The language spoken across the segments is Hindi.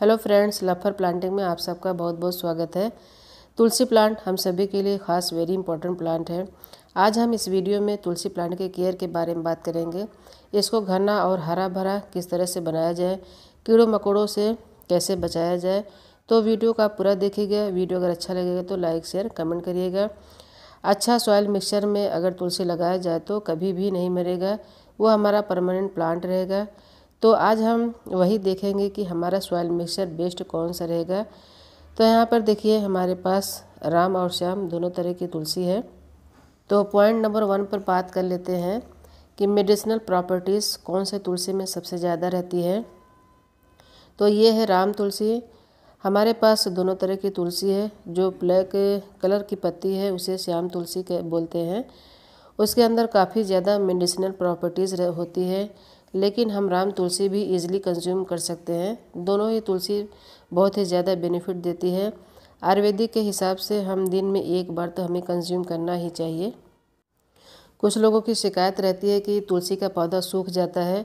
हेलो फ्रेंड्स, लफर प्लांटिंग में आप सबका बहुत बहुत स्वागत है। तुलसी प्लांट हम सभी के लिए ख़ास वेरी इंपॉर्टेंट प्लांट है। आज हम इस वीडियो में तुलसी प्लांट के केयर के बारे में बात करेंगे। इसको घना और हरा भरा किस तरह से बनाया जाए, कीड़ों मकोड़ों से कैसे बचाया जाए। तो वीडियो का पूरा देखिएगा। वीडियो अगर अच्छा लगेगा तो लाइक शेयर कमेंट करिएगा। अच्छा सॉइल मिक्सचर में अगर तुलसी लगाया जाए तो कभी भी नहीं मरेगा, वो हमारा परमानेंट प्लांट रहेगा। तो आज हम वही देखेंगे कि हमारा सॉइल मिक्सचर बेस्ट कौन सा रहेगा। तो यहाँ पर देखिए हमारे पास राम और श्याम दोनों तरह की तुलसी है। तो पॉइंट नंबर 1 पर बात कर लेते हैं कि मेडिसिनल प्रॉपर्टीज़ कौन से तुलसी में सबसे ज़्यादा रहती है। तो ये है राम तुलसी। हमारे पास दोनों तरह की तुलसी है। जो ब्लैक कलर की पत्ती है उसे श्याम तुलसी के बोलते हैं। उसके अंदर काफ़ी ज़्यादा मेडिसिनल प्रॉपर्टीज़ होती है, लेकिन हम राम तुलसी भी इजीली कंज्यूम कर सकते हैं। दोनों ही तुलसी बहुत ही ज़्यादा बेनिफिट देती है। आयुर्वेदिक के हिसाब से हम दिन में एक बार तो हमें कंज्यूम करना ही चाहिए। कुछ लोगों की शिकायत रहती है कि तुलसी का पौधा सूख जाता है।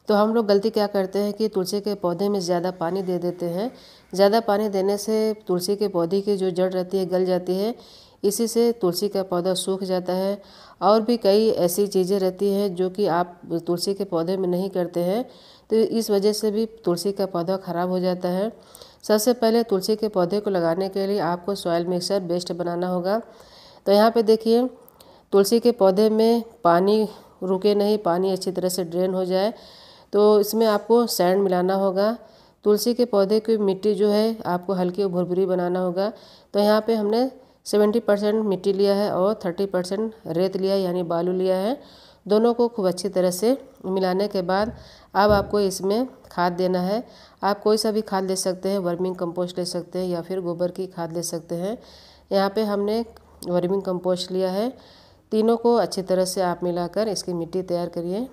तो हम लोग गलती क्या करते हैं कि तुलसी के पौधे में ज़्यादा पानी दे देते हैं। ज़्यादा पानी देने से तुलसी के पौधे की जो जड़ रहती है गल जाती है, इसी से तुलसी का पौधा सूख जाता है। और भी कई ऐसी चीज़ें रहती हैं जो कि आप तुलसी के पौधे में नहीं करते हैं, तो इस वजह से भी तुलसी का पौधा ख़राब हो जाता है। सबसे पहले तुलसी के पौधे को लगाने के लिए आपको सॉइल मिक्सचर बेस्ट बनाना होगा। तो यहाँ पे देखिए तुलसी के पौधे में पानी रुके नहीं, पानी अच्छी तरह से ड्रेन हो जाए, तो इसमें आपको सैंड मिलाना होगा। तुलसी के पौधे की मिट्टी जो है आपको हल्की और भुरभुरी बनाना होगा। तो यहाँ पे हमने 70% मिट्टी लिया है और 30% रेत लिया है, यानी बालू लिया है। दोनों को खूब अच्छी तरह से मिलाने के बाद अब आपको इसमें खाद देना है। आप कोई सा भी खाद ले सकते हैं, वर्मिंग कंपोस्ट ले सकते हैं या फिर गोबर की खाद ले सकते हैं। यहाँ पे हमने वर्मिंग कंपोस्ट लिया है। तीनों को अच्छी तरह से आप मिलाकर इसकी मिट्टी तैयार करिए।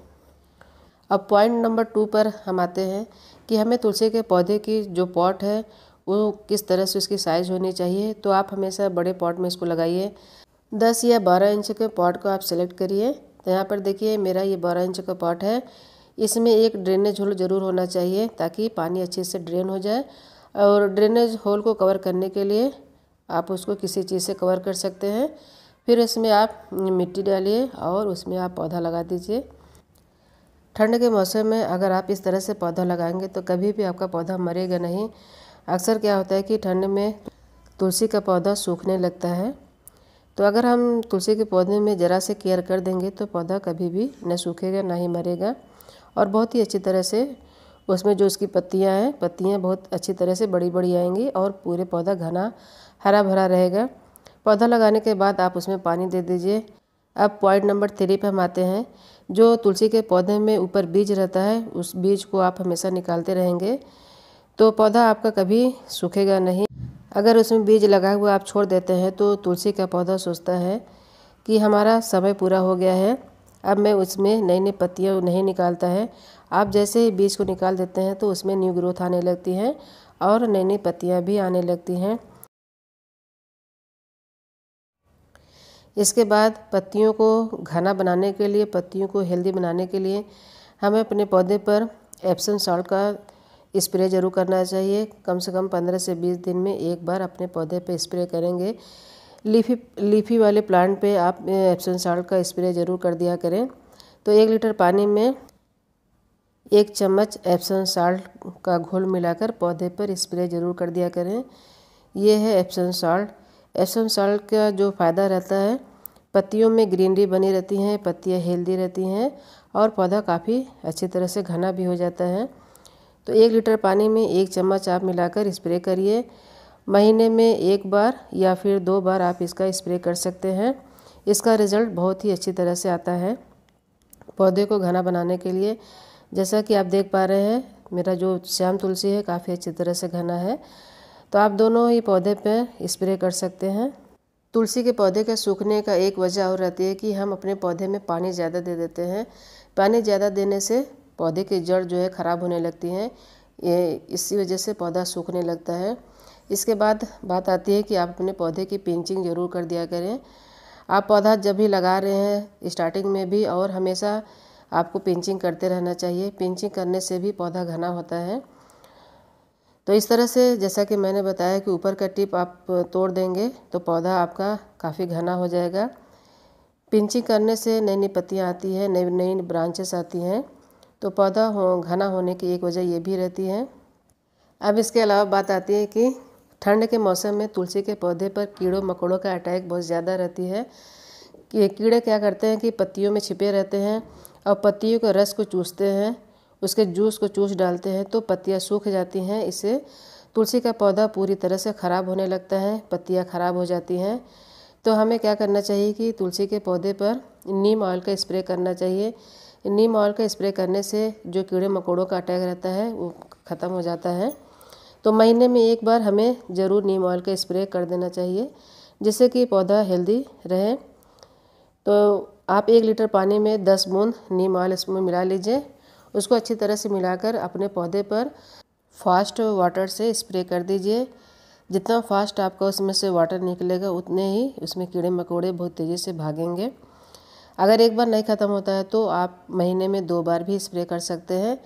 अब पॉइंट नंबर 2 पर हम आते हैं कि हमें तुलसी के पौधे की जो पॉट है वो किस तरह से उसकी साइज़ होनी चाहिए। तो आप हमेशा बड़े पॉट में इसको लगाइए। 10 या 12 इंच के पॉट को आप सेलेक्ट करिए। तो यहाँ पर देखिए मेरा ये 12 इंच का पॉट है। इसमें एक ड्रेनेज होल ज़रूर होना चाहिए ताकि पानी अच्छे से ड्रेन हो जाए। और ड्रेनेज होल को कवर करने के लिए आप उसको किसी चीज़ से कवर कर सकते हैं। फिर इसमें आप मिट्टी डालिए और उसमें आप पौधा लगा दीजिए। ठंड के मौसम में अगर आप इस तरह से पौधा लगाएंगे तो कभी भी आपका पौधा मरेगा नहीं। अक्सर क्या होता है कि ठंड में तुलसी का पौधा सूखने लगता है। तो अगर हम तुलसी के पौधे में ज़रा से केयर कर देंगे तो पौधा कभी भी न सूखेगा ना ही मरेगा। और बहुत ही अच्छी तरह से उसमें जो उसकी पत्तियां हैं, पत्तियां बहुत अच्छी तरह से बड़ी बड़ी आएंगी और पूरे पौधा घना हरा भरा रहेगा। पौधा लगाने के बाद आप उसमें पानी दे दीजिए। अब पॉइंट नंबर 3 पर हम आते हैं। जो तुलसी के पौधे में ऊपर बीज रहता है, उस बीज को आप हमेशा निकालते रहेंगे तो पौधा आपका कभी सूखेगा नहीं। अगर उसमें बीज लगा हुआ आप छोड़ देते हैं तो तुलसी का पौधा सोचता है कि हमारा समय पूरा हो गया है, अब मैं उसमें नई नई पत्तियाँ नहीं निकालता है। आप जैसे ही बीज को निकाल देते हैं तो उसमें न्यू ग्रोथ आने लगती है और नई नई पत्तियाँ भी आने लगती हैं। इसके बाद पत्तियों को घना बनाने के लिए, पत्तियों को हेल्दी बनाने के लिए हमें अपने पौधे पर एप्सम सॉल्ट का स्प्रे ज़रूर करना चाहिए। कम से कम 15 से 20 दिन में एक बार अपने पौधे पे स्प्रे करेंगे। लीफी वाले प्लांट पे आप एप्सम सॉल्ट का स्प्रे ज़रूर कर दिया करें। तो 1 लीटर पानी में 1 चम्मच एप्सम सॉल्ट का घोल मिलाकर पौधे पर स्प्रे ज़रूर कर दिया करें। ये है एप्सम सॉल्ट। एप्सम सॉल्ट का जो फ़ायदा रहता है, पत्तियों में ग्रीनरी बनी रहती हैं, पत्तियाँ हेल्दी रहती हैं और पौधा काफ़ी अच्छी तरह से घना भी हो जाता है। तो 1 लीटर पानी में 1 चम्मच आप मिलाकर स्प्रे करिए। महीने में 1 बार या फिर 2 बार आप इसका स्प्रे कर सकते हैं। इसका रिज़ल्ट बहुत ही अच्छी तरह से आता है पौधे को घना बनाने के लिए। जैसा कि आप देख पा रहे हैं मेरा जो श्याम तुलसी है काफ़ी अच्छी तरह से घना है। तो आप दोनों ही पौधे पे स्प्रे कर सकते हैं। तुलसी के पौधे के सूखने का एक वजह और रहती है कि हम अपने पौधे में पानी ज़्यादा दे देते हैं। पानी ज़्यादा देने से पौधे की जड़ जो है ख़राब होने लगती हैं। ये इसी वजह से पौधा सूखने लगता है। इसके बाद बात आती है कि आप अपने पौधे की पिंचिंग ज़रूर कर दिया करें। आप पौधा जब भी लगा रहे हैं स्टार्टिंग में भी और हमेशा आपको पिंचिंग करते रहना चाहिए। पिंचिंग करने से भी पौधा घना होता है। तो इस तरह से जैसा कि मैंने बताया कि ऊपर का टिप आप तोड़ देंगे तो पौधा आपका काफ़ी घना हो जाएगा। पिंचिंग करने से नई नई पत्तियाँ आती हैं, नई नई ब्रांचेस आती हैं, तो पौधा घना होने की एक वजह ये भी रहती है। अब इसके अलावा बात आती है कि ठंड के मौसम में तुलसी के पौधे पर कीड़ों मकोड़ों का अटैक बहुत ज़्यादा रहती है। कि कीड़े क्या करते हैं कि पत्तियों में छिपे रहते हैं और पत्तियों के रस को चूसते हैं, उसके जूस को चूस डालते हैं, तो पत्तियां सूख जाती हैं। इससे तुलसी का पौधा पूरी तरह से ख़राब होने लगता है, पत्तियां ख़राब हो जाती हैं। तो हमें क्या करना चाहिए कि तुलसी के पौधे पर नीम ऑयल का स्प्रे करना चाहिए। नीम ऑयल का स्प्रे करने से जो कीड़े मकोड़ों का अटैक रहता है वो ख़त्म हो जाता है। तो महीने में एक बार हमें ज़रूर नीम ऑयल का स्प्रे कर देना चाहिए, जिससे कि पौधा हेल्दी रहे। तो आप 1 लीटर पानी में 10 बूंद नीम ऑयल इसमें मिला लीजिए। उसको अच्छी तरह से मिलाकर अपने पौधे पर फास्ट वाटर से स्प्रे कर दीजिए। जितना फास्ट आपका उसमें से वाटर निकलेगा उतने ही उसमें कीड़े मकोड़े बहुत तेज़ी से भागेंगे। अगर एक बार नहीं ख़त्म होता है तो आप महीने में 2 बार भी स्प्रे कर सकते हैं।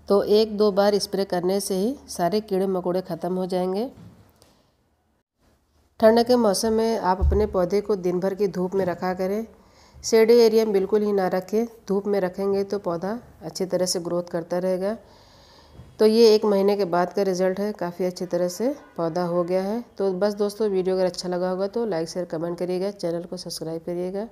तो 1-2 बार स्प्रे करने से ही सारे कीड़े मकोड़े ख़त्म हो जाएंगे। ठंड के मौसम में आप अपने पौधे को दिन भर की धूप में रखा करें। शेडी एरिया में बिल्कुल ही ना रखें। धूप में रखेंगे तो पौधा अच्छी तरह से ग्रोथ करता रहेगा। तो ये 1 महीने के बाद का रिज़ल्ट है, काफ़ी अच्छी तरह से पौधा हो गया है। तो बस दोस्तों, वीडियो अगर अच्छा लगा होगा तो लाइक शेयर कमेंट करिएगा, चैनल को सब्सक्राइब करिएगा।